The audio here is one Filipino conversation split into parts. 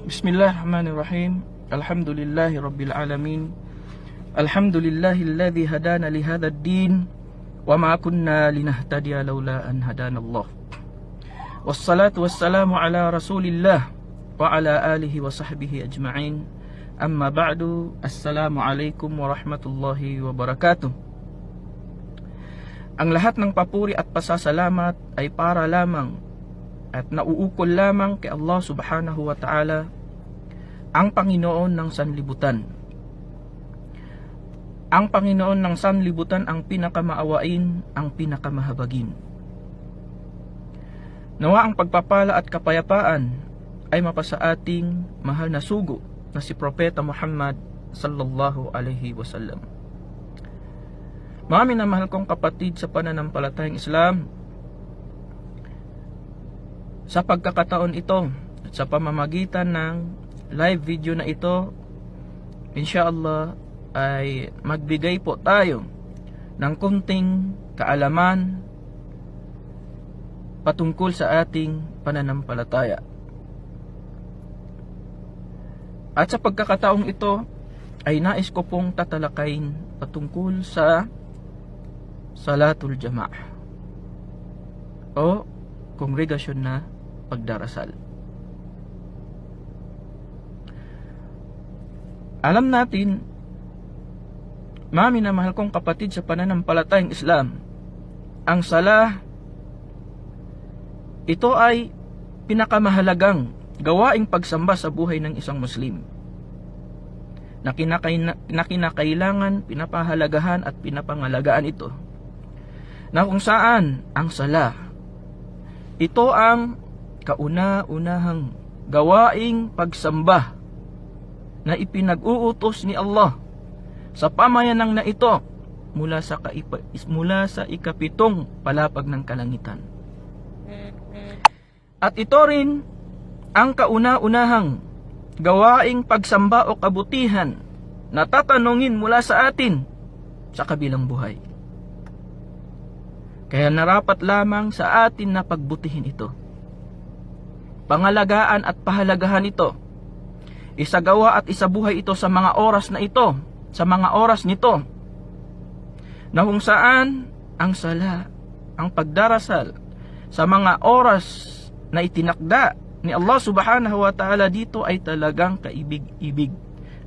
Bismillahirrahmanirrahim. Alhamdulillahi Rabbil Alamin. Alhamdulillahilladzi hadana li hadzal din wa ma kunna linahtadiya laula an hadanallah. Wassalatu wassalamu ala Rasulillah wa ala alihi wa sahbihi ajma'in. Amma ba'du. Assalamu alaikum warahmatullahi wabarakatuh. Ang lahat ng papuri at pasasalamat ay para lamang at nauukol lamang kay Allah subhanahu wa ta'ala, ang Panginoon ng sanlibutan. Ang Panginoon ng sanlibutan ang pinakamaawain, ang pinakamahabagin. Nawa ang pagpapala at kapayapaan ay mapasa ating mahal na sugo na si Propeta Muhammad sallallahu alaihi wasallam. Mga minamahal kong kapatid sa pananampalatayang Islam, sa pagkakataon ito at sa pamamagitan ng live video na ito, inshallah ay magbigay po tayo ng kunting kaalaman patungkol sa ating pananampalataya. At sa pagkakataong ito ay nais ko pong tatalakayin patungkol sa Salatul Jama'ah o kongregasyon na pagdarasal. Alam natin, mga minamahal kong kapatid sa pananampalatayang Islam, ang salah, ito ay pinakamahalagang gawaing pagsamba sa buhay ng isang Muslim, na kinakailangan, pinapahalagahan at pinapangalagaan ito, na kung saan ang salah, ito ang kauna-unahang gawaing pagsamba na ipinag-uutos ni Allah sa pamayanang na ito mula sa ikapitong palapag ng kalangitan. At ito rin ang kauna-unahang gawaing pagsamba o kabutihan na tatanungin mula sa atin sa kabilang buhay. Kaya narapat lamang sa atin na pagbutihin ito, pangalagaan at pahalagahan ito, isagawa at isabuhay ito sa mga oras na ito, sa mga oras nito, na kung saan ang sala, ang pagdarasal sa mga oras na itinakda ni Allah subhanahu wa ta'ala dito ay talagang kaibig-ibig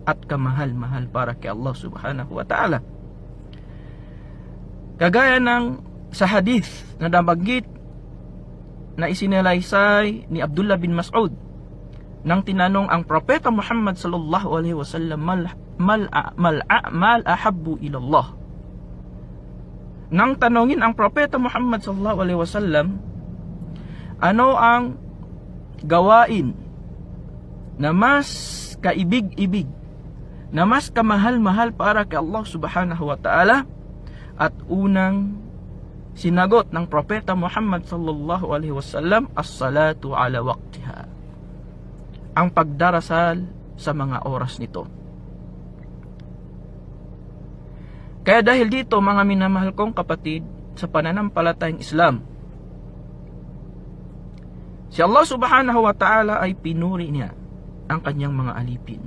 at kamahal-mahal para kay Allah subhanahu wa ta'ala. Kagaya ng sa hadith na nabanggit na isinalaysay ni Abdullah bin Mas'ud nang tinanong ang Propeta Muhammad sallallahu alaihi wasallam, mal a'mal ahabbu ila Allah. Nang tanongin ang Propeta Muhammad sallallahu alaihi wasallam, ano ang gawain na mas kaibig-ibig, na mas kamahal-mahal para kay Allah subhanahu wa ta'ala, at unang sinagot ng Propeta Muhammad sallallahu alaihi wasallam, as-salatu ala waqtiha, ang pagdarasal sa mga oras nito. Kaya dahil dito, mga minamahal kong kapatid sa pananampalatayang Islam, si Allah subhanahu wa ta'ala ay pinuri niya ang kanyang mga alipin.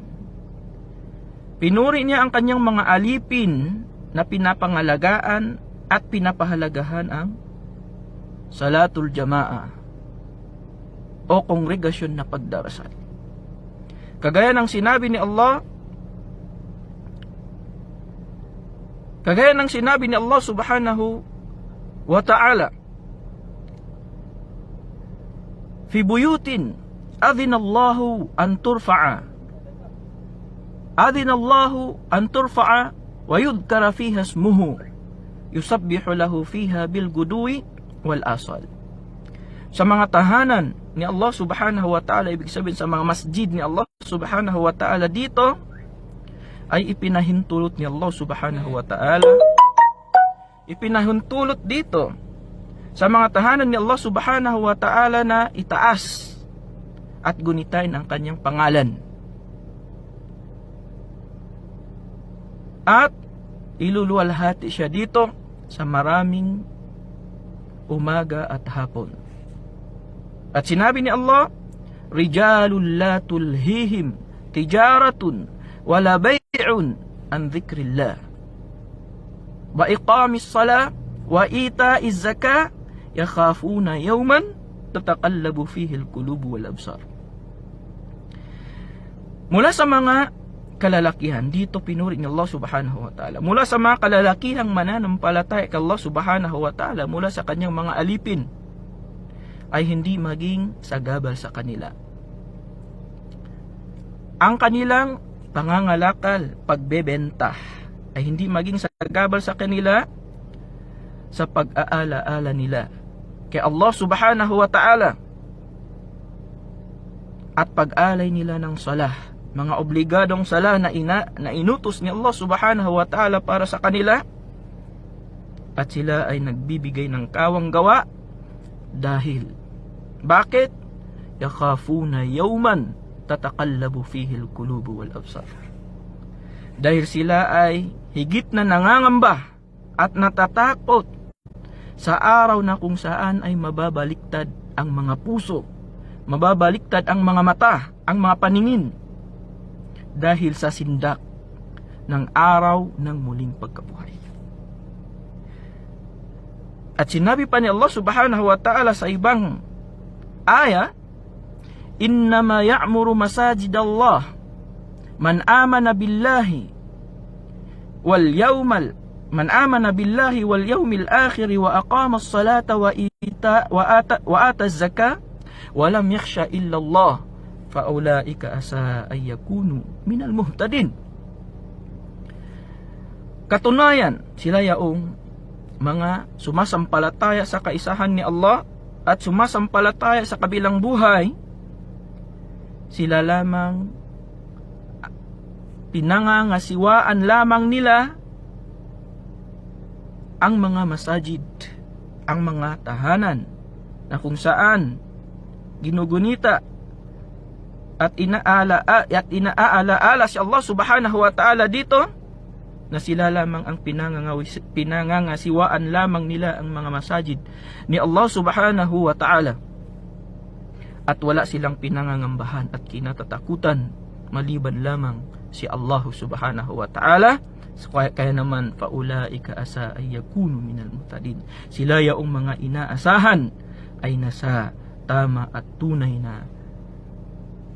Pinuri niya ang kanyang mga alipin na pinapangalagaan at pinapahalagahan ang Salatul Jama'ah o kongregasyon na pagdarasal. Kagaya ng sinabi ni Allah, subhanahu wa ta'ala, fi buyutin adhinallahu an turfa'a wa yudhkara fiha ismuhu yusabbihu lahu fiha bil guduwi wal asal. Sa mga tahanan ni Allah subhanahu wa ta'ala, ibig sabihin sa mga masjid ni Allah subhanahu wa ta'ala, dito ay ipinahintulot ni Allah subhanahu wa ta'ala, ipinahintulot dito sa mga tahanan ni Allah subhanahu wa ta'ala na itaas at gunitain ang kanyang pangalan, at iluluwalhati siya dito sa maraming umaga at hapon. At sinabi ni Allah, rijalun la tulhihim tijaratun wala bay'un an dhikrillah wa iqamis salah wa ita'iz zakah yakhafuna yawman tataqallabu fihi al-qulub wal absar. Mula sa mga kalalakihan, dito pinuri ni Allah subhanahu wa ta'ala. Mula sa mga kalalakihang mananampalataya kay Allah subhanahu wa ta'ala, mula sa kanyang mga alipin, ay hindi maging sagabal sa kanila. Ang kanilang pangangalakal, pagbebenta, ay hindi maging sagabal sa kanila sa pag-aala-ala nila kay Allah subhanahu wa ta'ala at pag-alay nila ng salah, mga obligadong salah na inutos ni Allah subhanahu wa ta'ala para sa kanila, at sila ay nagbibigay ng kawang gawa. Dahil bakit? Yakhafuna yawman tataqallabu fihi al-qulubu wal absar. Dahil sila ay higit na nangangamba at natatakot sa araw na kung saan ay mababaliktad ang mga puso, mababaliktad ang mga mata, ang mga paningin, dahil sa sindak ng araw ng muling pagkabuhay. At sinabi pa ni Allah subhanahu wa ta'ala sa ibang aya, innama ya'muru masajid Allah man amana billahi wal yawmil akhir wa aqama as-salata wa ata az-zakah wa lam yakhsha illa Allah fa ulaika asa ay yakunu minal muhtadin. Katunayan, sila yaong mga sumasampalataya sa kaisahan ni Allah at sumasampalataya sa kabilang buhay. Sila lamang pinangangasiwaan lamang nila ang mga masajid, ang mga tahanan na kung saan ginugunita at inaalaala si Allah subhanahu wa ta'ala dito, na sila lamang ang pinangangasiwaan lamang nila ang mga masajid ni Allah subhanahu wa ta'ala, at wala silang pinangangambahan at kinatatakutan maliban lamang si Allah subhanahu wa ta'ala. Kaya naman, faulaika asa ay yakunu minal muhtadin. Sila yaong mga inaasahan ay nasa tama at tunay na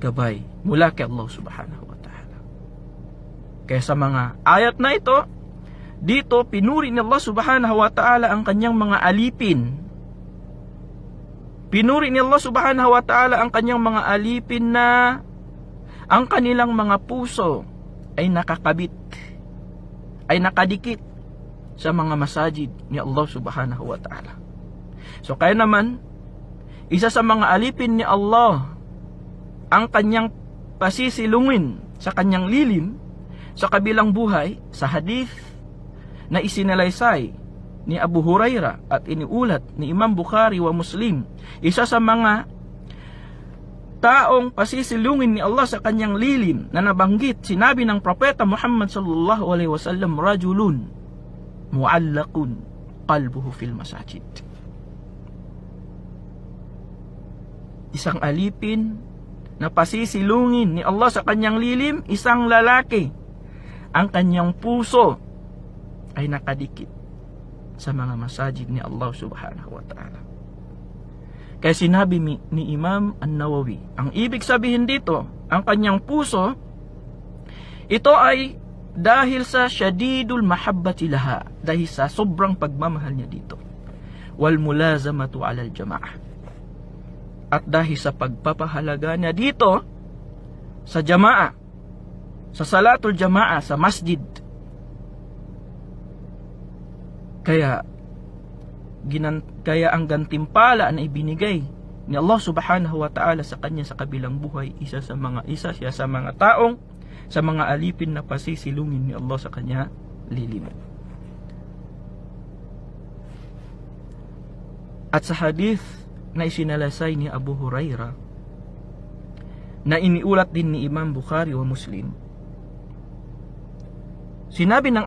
gabay mula kay Allah subhanahu wa ta'ala. Kaya sa mga ayat na ito, dito pinuri ni Allah subhanahu wa ta'ala ang kanyang mga alipin. Pinuri ni Allah subhanahu wa ta'ala ang kanyang mga alipin na ang kanilang mga puso ay nakakabit, ay nakadikit sa mga masajid ni Allah subhanahu wa ta'ala. So kaya naman, isa sa mga alipin ni Allah ang kanyang pasisilungin sa kanyang lilim sa kabilang buhay, sa hadith na isinalaysay ni Abu Hurairah at iniulat ni Imam Bukhari wa Muslim. Isa sa mga taong pasisilungin ni Allah sa kanyang lilim na nabanggit, sinabi ng Propeta Muhammad sallallahu alaihi wasallam, rajulun mu'allaqun qalbuhu fil masajid. Isang alipin na pasisilungin ni Allah sa kanyang lilim, isang lalaki, ang kanyang puso ay nakadikit sa mga masajid ni Allah subhanahu wa ta'ala. Kaya sinabi ni Imam An-Nawawi, ang ibig sabihin dito, ang kanyang puso, ito ay dahil sa syadidul mahabbati laha, dahil sa sobrang pagmamahal niya dito, wal mulazamatu alal jama'ah, at dahil sa pagpapahalaga niya dito sa jama'a, sa salatul jama'a, sa masjid. Kaya ang gantimpala na ibinigay ni Allah subhanahu wa ta'ala sa kanya sa kabilang buhay, isa siya sa mga taong, sa mga alipin na pasisilungin ni Allah sa kanya lilim. At sa hadith na isinalasay ni Abu Hurairah, na iniulat din ni Imam Bukhari wa Muslim, sinabi ng